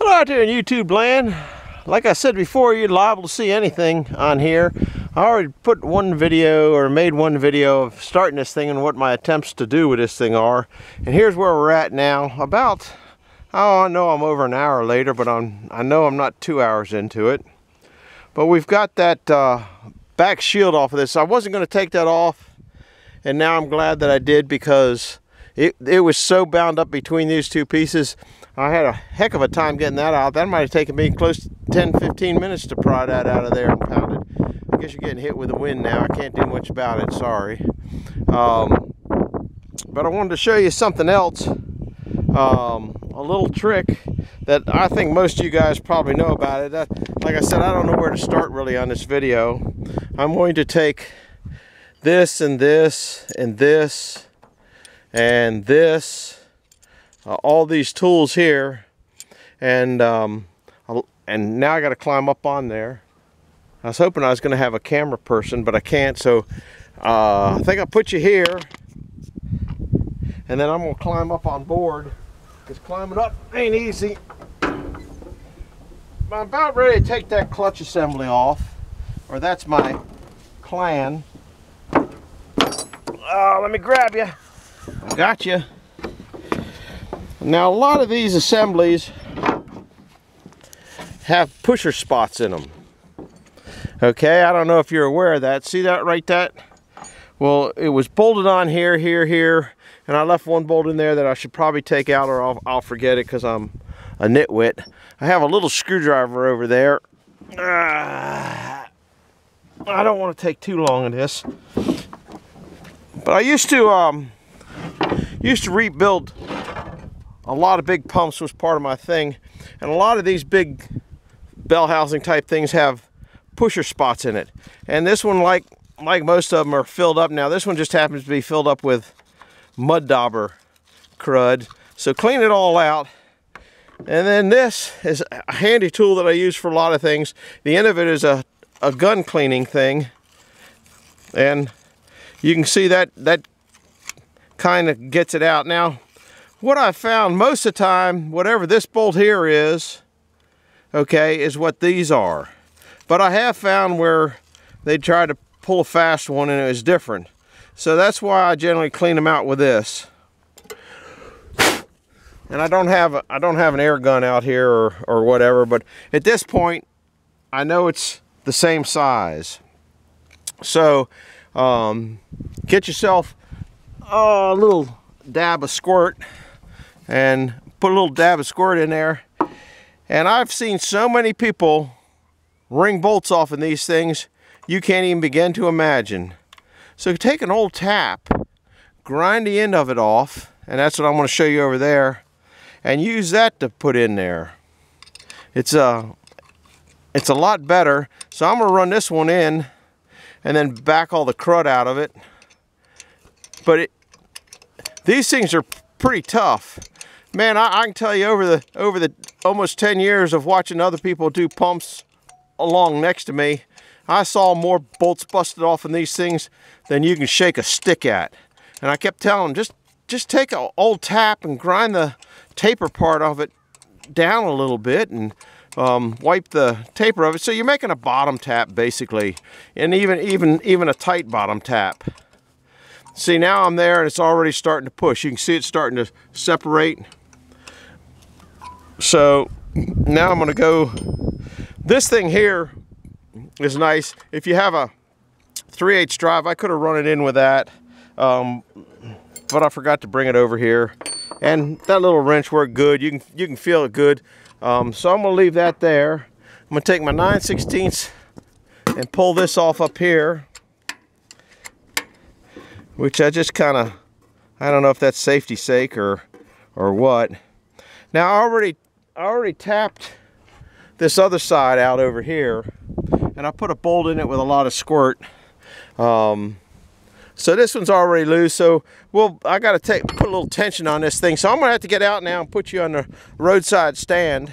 Hello out there in YouTube land. Like I said before, you're liable to see anything on here. I already put one video or made one video of starting this thing and what my attempts to do with this thing are. And here's where we're at now. About, oh, I know I'm over an hour later, but I know I'm not 2 hours into it. But we've got that back shield off of this. I wasn't going to take that off, and now I'm glad that I did, because it was so bound up between these two pieces. I had a heck of a time getting that out. That might have taken me close to 10-15 minutes to pry that out of there and pound it. I guess you're getting hit with the wind now. I can't do much about it, sorry. But I wanted to show you something else, a little trick that I think most of you guys probably know about it. Like I said, I don't know where to start really on this video. I'm going to take this and this and this and this, all these tools here, and now I got to climb up on there. I was hoping I was going to have a camera person, but I can't, so I think I'll put you here, and then I'm going to climb up on board, because climbing up ain't easy. I'm about ready to take that clutch assembly off, or that's my plan. Let me grab you. Got you. Now, a lot of these assemblies have pusher spots in them. Okay, I don't know if you're aware of that. See that right there? Well, it was bolted on here, here, and I left one bolt in there that I should probably take out, or I'll forget it because I'm a nitwit. I have a little screwdriver over there. I don't want to take too long in this. But I used to rebuild a lot of big pumps, was part of my thing, and a lot of these big bell housing type things have pusher spots in it. And this one, like most of them, are filled up now. This one just happens to be filled up with mud dauber crud. So clean it all out. And then this is a handy tool that I use for a lot of things. The end of it is a gun cleaning thing, and you can see that kind of gets it out. Now, what I found most of the time, whatever this bolt here is, okay, is what these are. But I have found where they tried to pull a fast one and it was different. So that's why I generally clean them out with this. And I don't have an air gun out here or whatever, but at this point I know it's the same size. So get yourself a little dab of squirt and put a little dab of squirt in there. And I've seen so many people wring bolts off in these things you can't even begin to imagine. So take an old tap, grind the end of it off, and that's what I'm going to show you over there, and use that to put in there. It's a lot better. So I'm going to run this one in and then back all the crud out of it. But these things are pretty tough. Man, I can tell you, over the almost 10 years of watching other people do pumps along next to me, I saw more bolts busted off in these things than you can shake a stick at. And I kept telling them, just take an old tap and grind the taper part of it down a little bit, and wipe the taper of it. So you're making a bottom tap basically, and even a tight bottom tap. See, now I'm there and it's already starting to push. You can see it starting to separate. So now I'm going to go. This thing here is nice. If you have a 3/8 drive, I could have run it in with that, but I forgot to bring it over here. And that little wrench worked good. You can feel it good. So I'm going to leave that there. I'm going to take my 9/16 and pull this off up here, which I just kind of, I don't know if that's safety's sake or what. Now I already tapped this other side out over here, and I put a bolt in it with a lot of squirt. So this one's already loose. So I got to put a little tension on this thing. So I'm gonna have to get out now and put you on the roadside stand.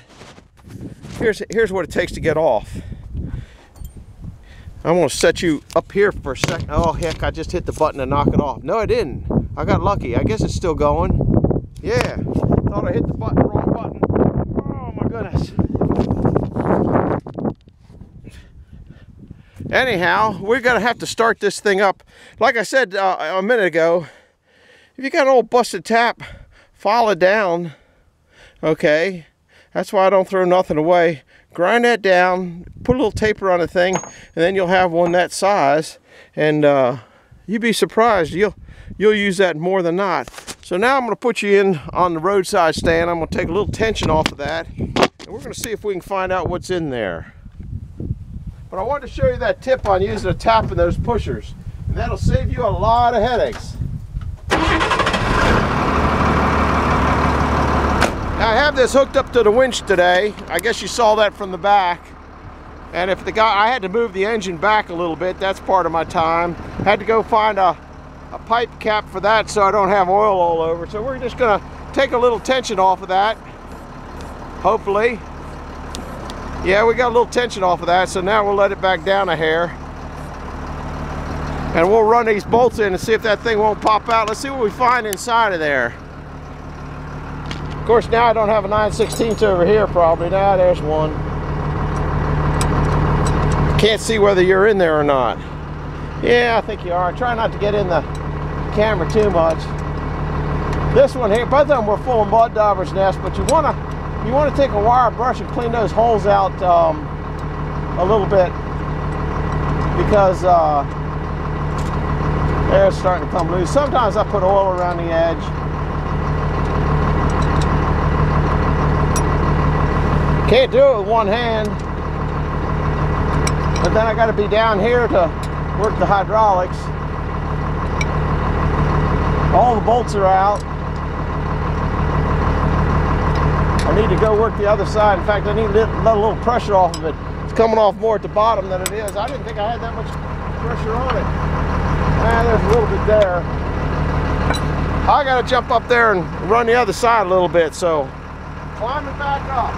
Here's what it takes to get off. I'm gonna set you up here for a second. Oh heck, I just hit the button to knock it off. No, I didn't. I got lucky. I guess it's still going. Yeah, thought I hit the button, wrong button. Oh my goodness. anyhow, we're going to have to start this thing up. Like I said a minute ago, if you got an old busted tap, file it down, okay? That's why I don't throw nothing away. Grind that down, put a little taper on the thing, and then you'll have one that size, and you'd be surprised. You'll use that more than not. So now I'm going to put you in on the roadside stand. I'm going to take a little tension off of that, and we're going to see if we can find out what's in there. But I wanted to show you that tip on using a tap and those pushers, and that'll save you a lot of headaches. Now I have this hooked up to the winch today. I guess you saw that from the back. And if I had to move the engine back a little bit, that's part of my time. Had to go find a pipe cap for that so I don't have oil all over. So we're just gonna take a little tension off of that, hopefully. Yeah, we got a little tension off of that, so now we'll let it back down a hair. And we'll run these bolts in and see if that thing won't pop out. Let's see what we find inside of there. Of course, now I don't have a 9/16 over here probably. Now there's one. Can't see whether you're in there or not. Yeah, I think you are. Try not to get in the camera too much. This one here, both of them were full of mud dauber's nest, but you want to take a wire brush and clean those holes out a little bit, because they're starting to come loose. Sometimes I put oil around the edge. Can't do it with one hand, but then I got to be down here to work the hydraulics. All the bolts are out. I need to go work the other side. In fact, I need to let a little pressure off of it. It's coming off more at the bottom than it is. I didn't think I had that much pressure on it. There's a little bit there. I got to jump up there and run the other side a little bit, so climb it back up.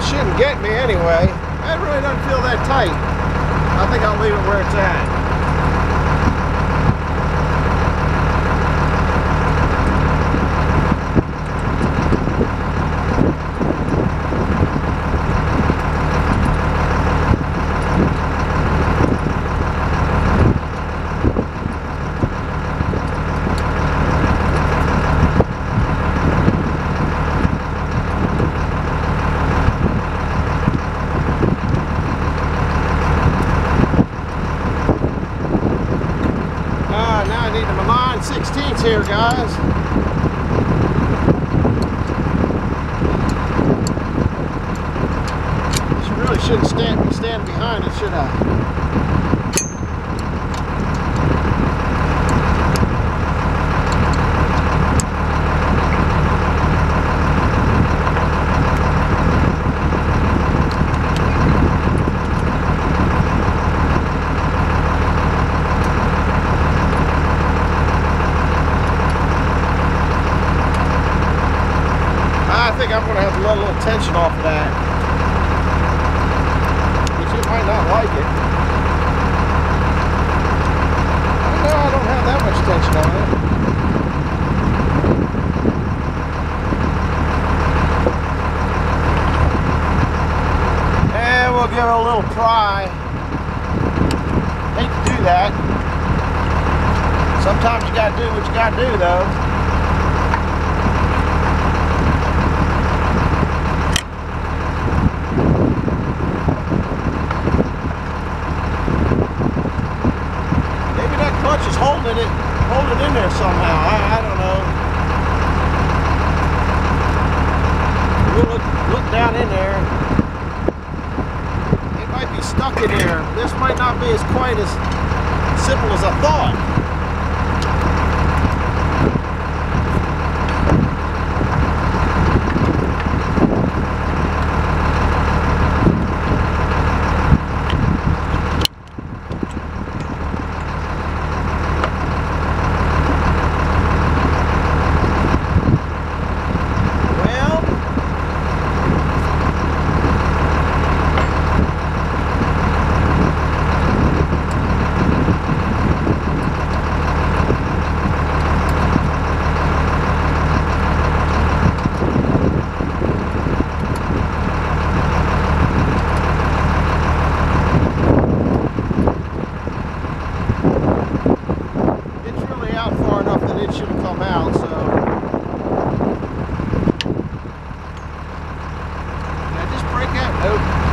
Shouldn't get me anyway. It really doesn't feel that tight. I think I'll leave it where it's at. Here, guys. She really shouldn't stand behind it, should I? I think I'm going to have to let a little tension off of that, but you might not like it. No, I don't have that much tension on it. And we'll give it a little pry. Hate to do that. Sometimes you got to do what you got to do, though. Hold it in there somehow. I don't know. We'll look down in there. It might be stuck in there. This might not be as quite as simple as I thought.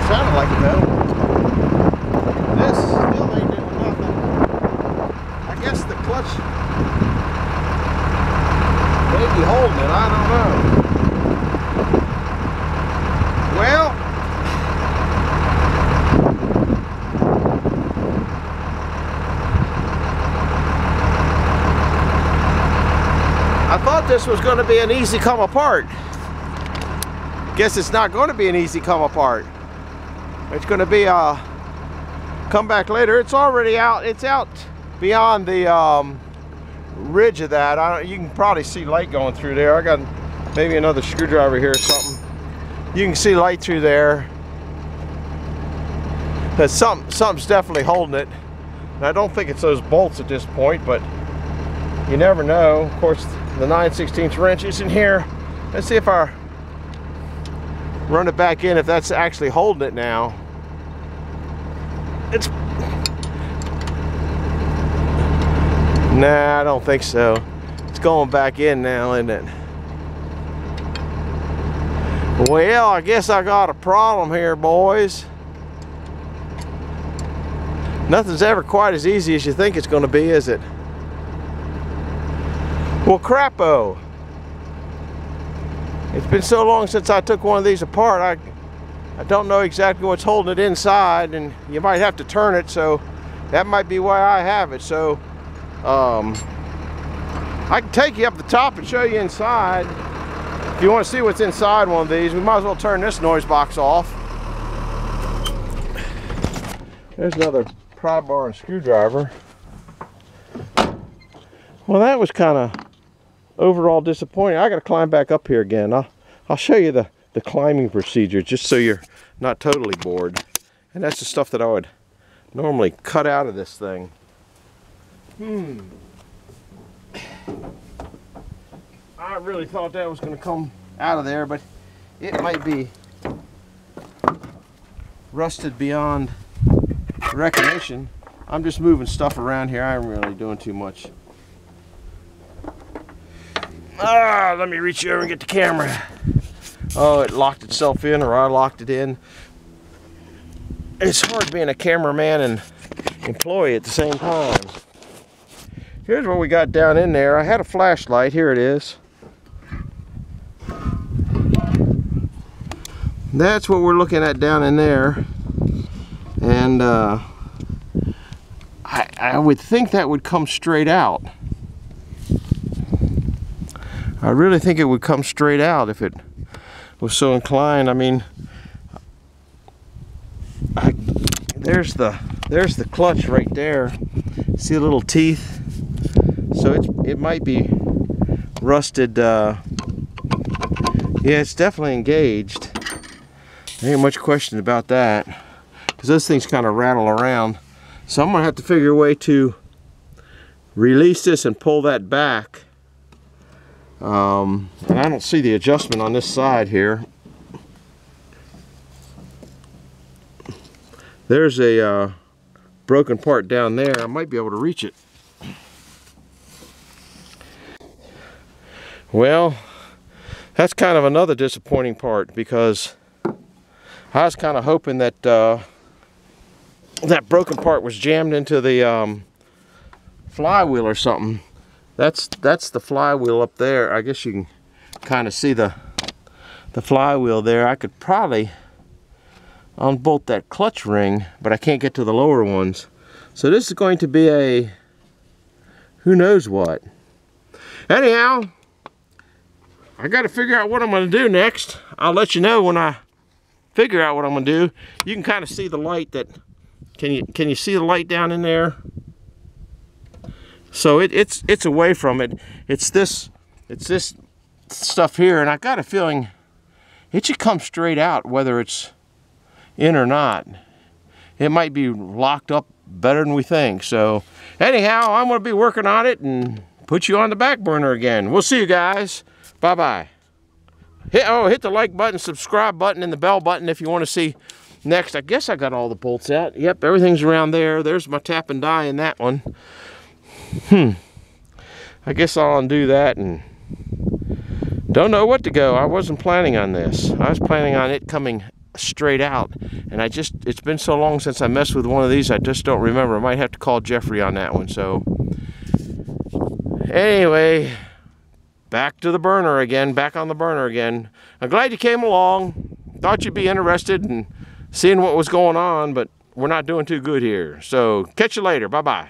sounded like it though. This still ain't doing nothing. I guess the clutch may be holding it, I don't know. Well, I thought this was going to be an easy come apart. Guess it's not going to be an easy come apart. It's going to be a come back later. It's already out. It's out beyond the ridge of that. You can probably see light going through there. I got maybe another screwdriver here or something. You can see light through there. But something's definitely holding it. And I don't think it's those bolts at this point, but you never know. Of course, the 9/16 wrench is in here. Let's see if I run it back in, if that's actually holding it now. Nah, I don't think so. It's going back in now, isn't it? Well, I guess I got a problem here, boys. Nothing's ever quite as easy as you think it's going to be, is it? Well, crapo. It's been so long since I took one of these apart. I don't know exactly what's holding it inside, and you might have to turn it, so that might be why I have it. So I can take you up the top and show you inside. If you want to see what's inside one of these, we might as well turn this noise box off. There's another pry bar and screwdriver. Well, that was kind of overall disappointing. I got to climb back up here again. I'll show you the climbing procedure just so you're not totally bored. And that's the stuff that I would normally cut out of this thing. I really thought that was going to come out of there, but it might be rusted beyond recognition. I'm just moving stuff around here. I'm really doing too much. Let me reach over and get the camera. Oh, it locked itself in, or I locked it in. It's hard being a cameraman and employee at the same time. Here's what we got down in there. I had a flashlight. Here it is. That's what we're looking at down in there. And I would think that would come straight out. I really think it would come straight out if it was so inclined. I mean, there's the clutch right there. See the little teeth? So it might be rusted. Yeah, it's definitely engaged. There ain't much question about that, because those things kind of rattle around. So I'm gonna have to figure a way to release this and pull that back. And I don't see the adjustment on this side here. There's a broken part down there. I might be able to reach it. Well, that's kind of another disappointing part, because I was kind of hoping that that broken part was jammed into the flywheel or something. That's the flywheel up there. I guess you can kind of see the flywheel there. I could probably unbolt that clutch ring, but I can't get to the lower ones. So this is going to be a who knows what. Anyhow, I got to figure out what I'm going to do next. I'll let you know when I figure out what I'm going to do. You can kind of see the light that, can you see the light down in there? So it's away from it. It's this stuff here, and I got a feeling it should come straight out whether it's in or not. It might be locked up better than we think. So anyhow, I'm going to be working on it and put you on the back burner again. We'll see you guys. Bye-bye. Hit the like button, subscribe button, and the bell button if you want to see next. I guess I got all the bolts out. Yep, everything's around there. There's my tap and die in that one. I guess I'll undo that, and don't know what to go. I wasn't planning on this. I was planning on it coming straight out, and it's been so long since I messed with one of these, I just don't remember. I might have to call Jeffrey on that one. So anyway, back to the burner again, back on the burner again. I'm glad you came along. Thought you'd be interested in seeing what was going on, but we're not doing too good here. So catch you later. Bye-bye.